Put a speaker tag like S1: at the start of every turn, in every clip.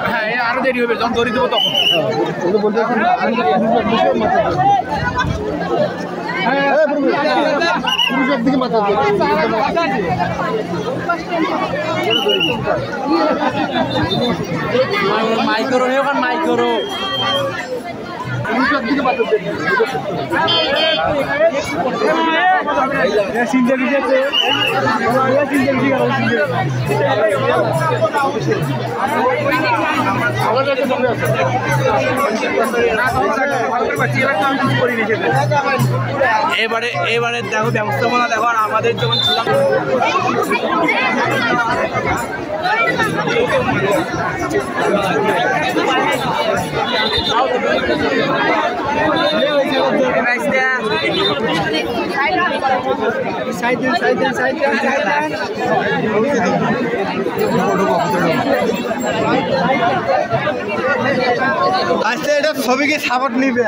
S1: হ্যাঁ আরো দেরি হবে যখন দড়ি দেবো তখন
S2: পুরুষের দিকে মাথা
S1: মাইক্রো এখন মাইক্রো এবারে দেখো ব্যবস্থাপনা দেখো আর আমাদের যখন ছিলাম
S2: আজকে এটা ছবিকে সাপোর্ট নিবে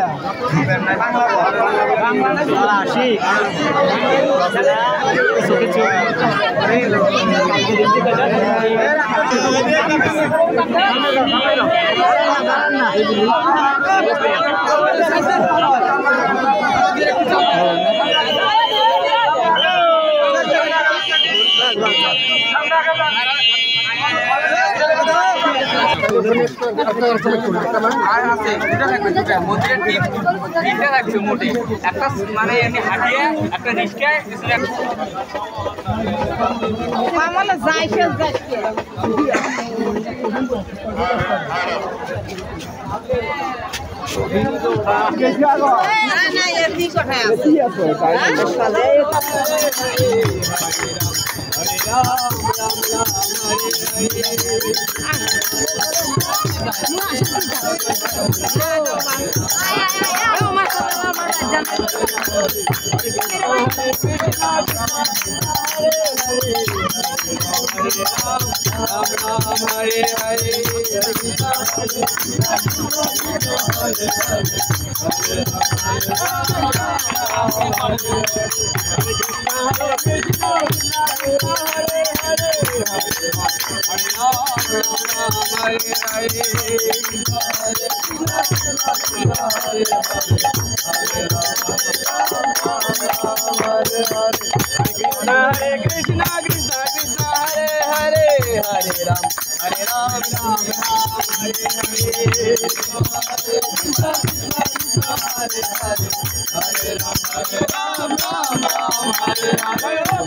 S1: মোটে একটা মানে এমনি হাঁটিয়ে একটা রিস্কায় Hare Krishna Krishna Krishna Hare Hare Hare Ram Ram Hare Hare Hare Ram Hare Ram